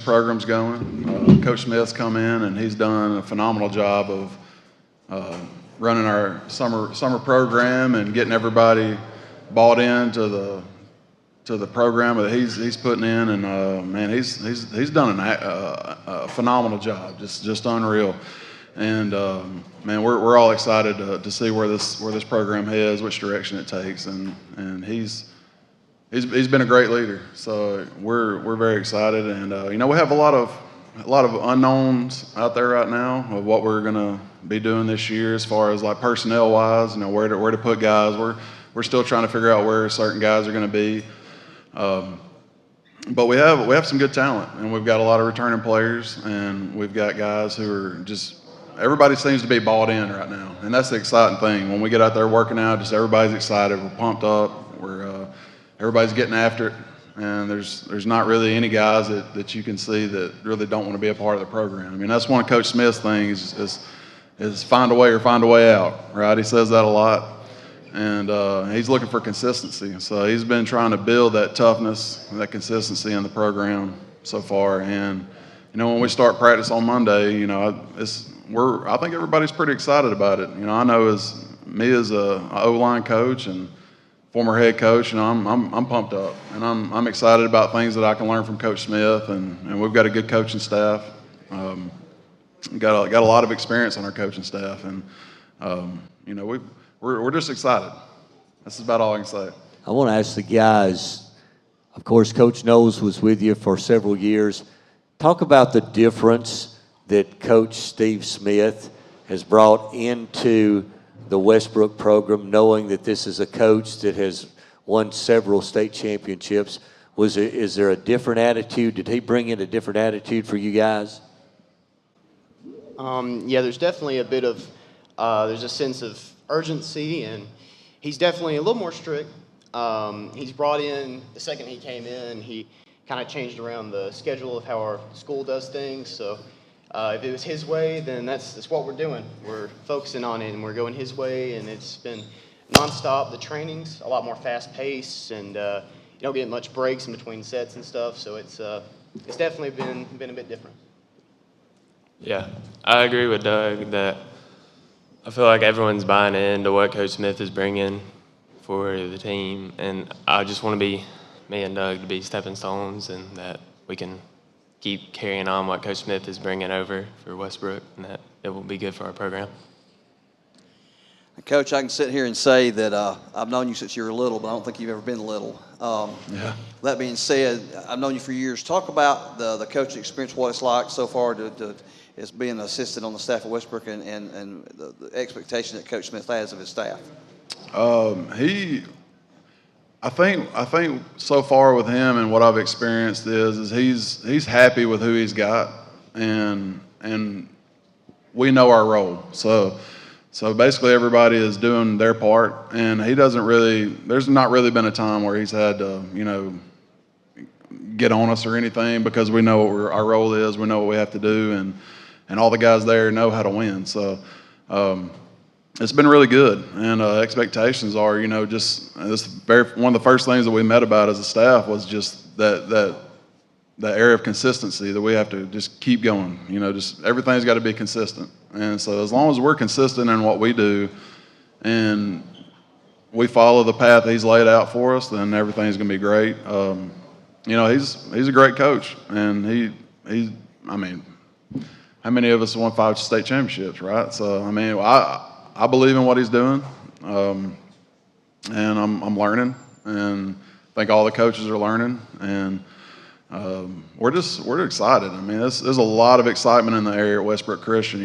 Program's going. Coach Smith's come in and he's done a phenomenal job of running our summer program and getting everybody bought into the program that he's putting in, and man, he's done a phenomenal job, just unreal. And man, we're all excited to see where this program heads, which direction it takes, and he's been a great leader. So we're very excited, and we have a lot of unknowns out there right now of what we're gonna be doing this year as far as like personnel wise. Where to put guys. We're still trying to figure out where certain guys are going to be. But we have some good talent, and we've got a lot of returning players, and we've got guys who are just everybody seems to be bought in right now, and that's the exciting thing. When we get out there working out, just everybody's excited. We're pumped up. Everybody's getting after it, and there's not really any guys that you can see that really don't want to be a part of the program. I mean, that's one of Coach Smith's things is find a way or find a way out, right? He says that a lot. And he's looking for consistency. So he's been trying to build that toughness and that consistency in the program so far. And, when we start practice on Monday, I think everybody's pretty excited about it. I know as a O-line coach and former head coach, I'm pumped up. And I'm excited about things that I can learn from Coach Smith. And we've got a good coaching staff. Got a lot of experience on our coaching staff. And, We're just excited. That's about all I can say. I want to ask the guys, of course, Coach Knowles was with you for several years. Talk about the difference that Coach Steve Smith has brought into the Westbrook program, knowing that this is a coach that has won several state championships. Is there a different attitude? Did he bring in a different attitude for you guys? Yeah, there's definitely a bit of there's a sense of urgency, and he's definitely a little more strict. He's brought in, the second he came in, he kind of changed around the schedule of how our school does things. So if it was his way, then that's what we're doing. We're focusing on it, and we're going his way, and it's been nonstop. The training's a lot more fast-paced, and you don't get much breaks in between sets and stuff. So it's definitely been a bit different. Yeah, I agree with Doug that I feel like everyone's buying into what Coach Smith is bringing for the team, and I just want me and Doug to be stepping stones, and that we can keep carrying on what Coach Smith is bringing over for Westbrook, and that it will be good for our program. Coach, I can sit here and say that I've known you since you were little, but I don't think you've ever been little. Yeah. That being said, I've known you for years. Talk about the coaching experience, what it's like so far as being an assistant on the staff at Westbrook, and the expectation that Coach Smith has of his staff. I think so far with him and what I've experienced is he's happy with who he's got, and we know our role. So basically everybody is doing their part, and there's not really been a time where he's had to, get on us or anything, because we know what our role is, we know what we have to do, and all the guys there know how to win. So it's been really good, and expectations are, just one of the first things that we met about as a staff was just that area of consistency, that we have to just keep going. Just everything's got to be consistent. And so as long as we're consistent in what we do and we follow the path he's laid out for us, then everything's going to be great. He's a great coach, and I mean, how many of us won 5 state championships, right? So, I mean, I believe in what he's doing, and I'm learning, and I think all the coaches are learning, and we're excited. I mean, there's a lot of excitement in the area at Westbrook Christian.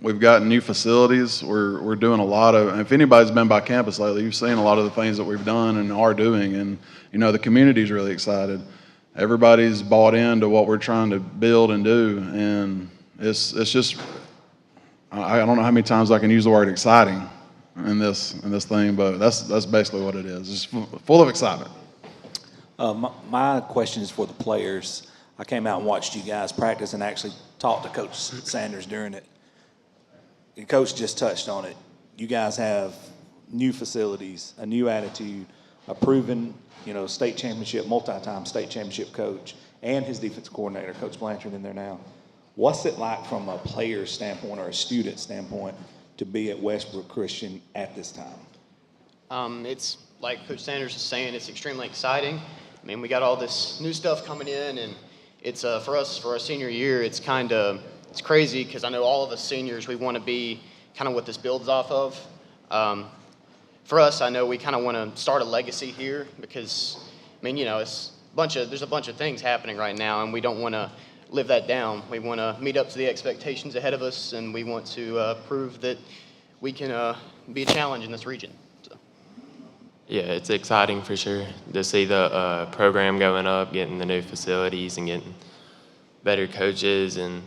We've got new facilities. We're doing a lot of. If anybody's been by campus lately, you've seen a lot of the things that we've done and are doing, and the community's really excited. Everybody's bought into what we're trying to build and do, and it's just. I don't know how many times I can use the word exciting in this thing, but that's basically what it is. It's full of excitement. My question is for the players. I came out and watched you guys practice and actually talked to Coach Sanders during it. The coach just touched on it. You guys have new facilities, a new attitude, a proven, state championship, multi-time state championship coach, and his defensive coordinator, Coach Blanchard, in there now. What's it like from a player's standpoint or a student standpoint to be at Westbrook Christian at this time? It's like Coach Sanders is saying, it's extremely exciting. I mean, we got all this new stuff coming in, and it's for us, for our senior year, it's crazy because I know all of us seniors, we want to be kind of what this builds off of. For us, I know we kind of want to start a legacy here because, I mean, you know, there's a bunch of things happening right now, and we don't want to live that down. We want to meet up to the expectations ahead of us, and we want to prove that we can be a challenge in this region. So. Yeah, it's exciting for sure to see the program going up, getting the new facilities and getting better coaches, and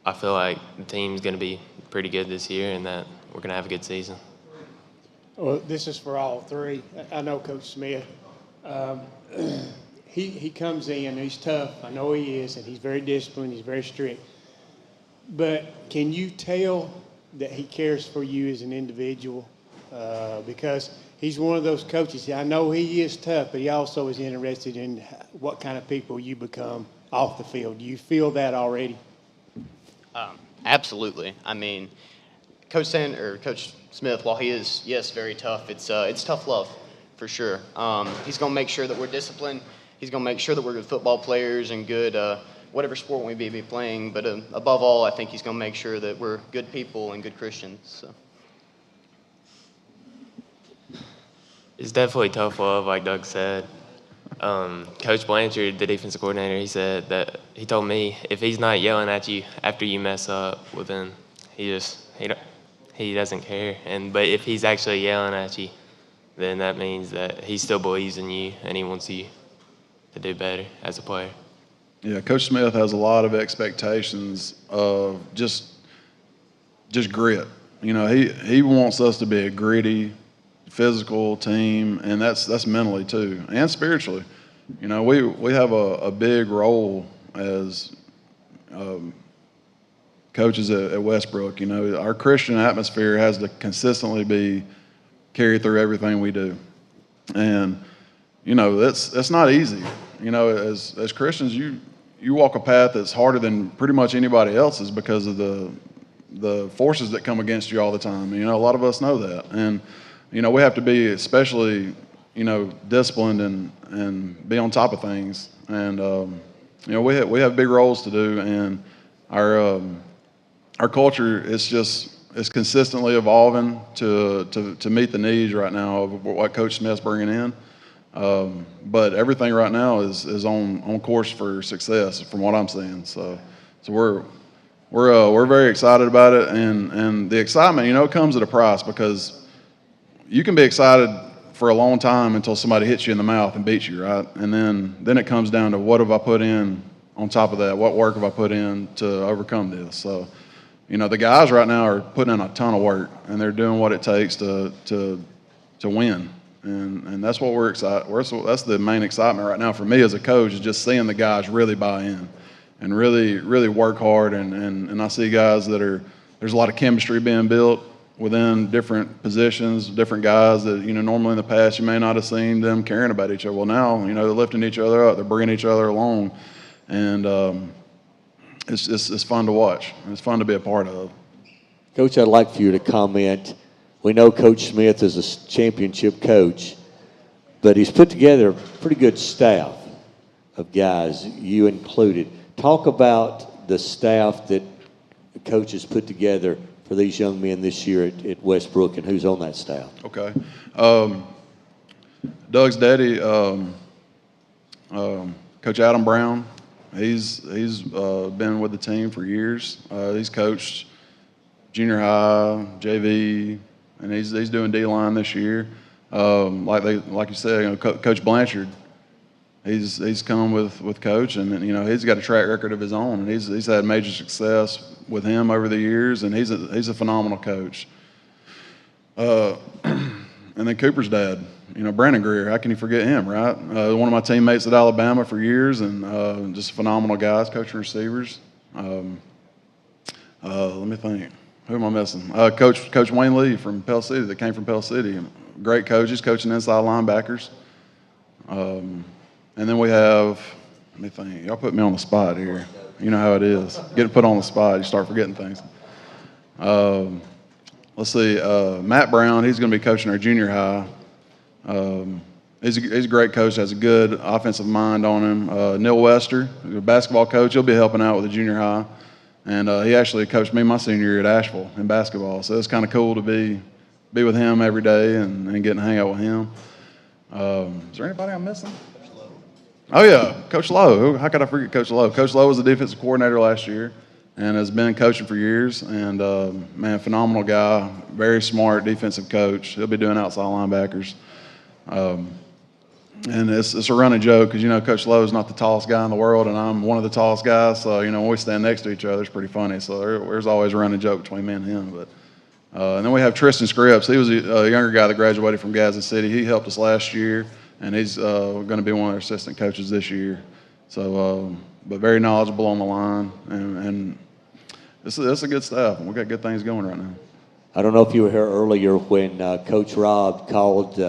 I feel like the team's going to be pretty good this year and that we're going to have a good season. Well, this is for all three. I know Coach Smith. He comes in, he's tough. I know he is, and he's very disciplined. He's very strict. But can you tell that he cares for you as an individual? Because he's one of those coaches. I know he is tough, but he also is interested in what kind of people you become off the field. Do you feel that already? Absolutely. I mean, Coach Smith, while he is, yes, very tough, it's tough love for sure. He's going to make sure that we're disciplined. He's going to make sure that we're good football players and good whatever sport we may be playing. But above all, I think he's going to make sure that we're good people and good Christians. So. It's definitely tough love, like Doug said. Coach Blanchard, the defensive coordinator, he said that he told me if he's not yelling at you after you mess up, well then he doesn't care. But if he's actually yelling at you, then that means that he still believes in you and he wants you to do better as a player. Yeah, Coach Smith has a lot of expectations of just grit. You know, he wants us to be a gritty, physical team, and that's mentally too, and spiritually. You know, we have a big role as coaches at Westbrook. You know, our Christian atmosphere has to consistently be carried through everything we do, and you know that's not easy. You know, as Christians, you walk a path that's harder than pretty much anybody else's because of the forces that come against you all the time. You know, a lot of us know that, and you know, we have to be especially, you know, disciplined and be on top of things. And you know, we have big roles to do, and our culture is consistently evolving to meet the needs right now of what Coach Smith's bringing in. But everything right now is on course for success, from what I'm seeing. So we're very excited about it, and the excitement, you know, comes at a price because you can be excited for a long time until somebody hits you in the mouth and beats you, right? And then it comes down to what have I put in on top of that? What work have I put in to overcome this? So, you know, the guys right now are putting in a ton of work, and they're doing what it takes to win. And that's what we're excited. That's the main excitement right now for me as a coach, is just seeing the guys really buy in and really work hard. And I see guys there's a lot of chemistry being built within different positions, different guys that, you know, normally in the past you may not have seen them caring about each other. Well, now, you know, they're lifting each other up, they're bringing each other along, and it's fun to watch. It's fun to be a part of. Coach, I'd like for you to comment. We know Coach Smith is a championship coach, but he's put together a pretty good staff of guys, you included. Talk about the staff that the coach has put together for these young men this year at Westbrook, and who's on that staff? Okay. Doug's daddy, Coach Adam Brown, he's been with the team for years. He's coached junior high, JV, and he's doing D-line this year. Like you said, you know, Coach Blanchard, he's come with Coach, and you know, he's got a track record of his own, and he's had major success with him over the years, and he's a phenomenal coach. And then Cooper's dad, you know, Brandon Greer, how can you forget him, right? One of my teammates at Alabama for years, and just phenomenal guys, coaching receivers. Let me think. Who am I missing? Coach Wayne Lee from Pell City, that came from Pell City. Great coaches, coaching inside linebackers. And then we have Let me think. Y'all put me on the spot here. You know how it is. Getting put on the spot, you start forgetting things. Let's see. Matt Brown, he's going to be coaching our junior high. He's a great coach, has a good offensive mind on him. Neil Wester, a basketball coach, he'll be helping out with the junior high. And he actually coached me my senior year at Asheville in basketball. So it's kind of cool to be with him every day and getting to hang out with him. Is there anybody I'm missing? Oh, yeah, Coach Lowe. How could I forget Coach Lowe? Coach Lowe was the defensive coordinator last year and has been coaching for years. And, man, phenomenal guy, very smart defensive coach. He'll be doing outside linebackers. And it's a running joke because, Coach Lowe is not the tallest guy in the world, and I'm one of the tallest guys. So, when we stand next to each other, it's pretty funny. So there's always a running joke between me and him. But and then we have Tristan Scripps. He was a younger guy that graduated from Gadsden City. He helped us last year, and he's going to be one of our assistant coaches this year. So, but very knowledgeable on the line, and it's a good staff. We got good things going right now. I don't know if you were here earlier when Coach Rob called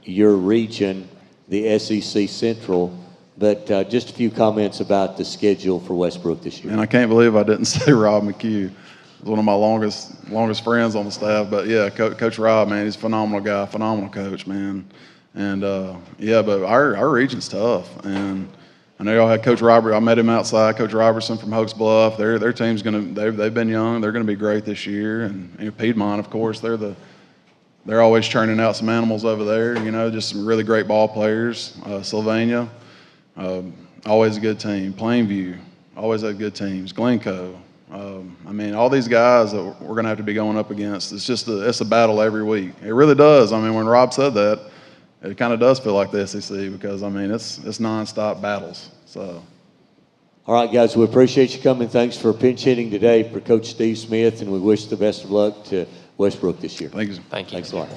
your region the SEC Central, but just a few comments about the schedule for Westbrook this year. And I can't believe I didn't say Rob McHugh. He's one of my longest friends on the staff. But yeah, Coach Rob, man, he's a phenomenal guy, phenomenal coach, man. And but our region's tough. And I know y'all had Coach Robert. I met him outside. Coach Robertson from Hoax Bluff. Their team's they've been young. They're gonna be great this year. And Piedmont, of course, they're always churning out some animals over there, just some really great ball players. Sylvania, always a good team. Plainview, always had good teams. Glencoe. All these guys that we're going to have to be going up against, it's a battle every week. It really does. When Rob said that, it kind of does feel like the SEC because, it's nonstop battles. So. All right, guys, we appreciate you coming. Thanks for pinch hitting today for Coach Steve Smith, and we wish the best of luck to Westbrook this year. Thank you. Thank you. Thanks a lot.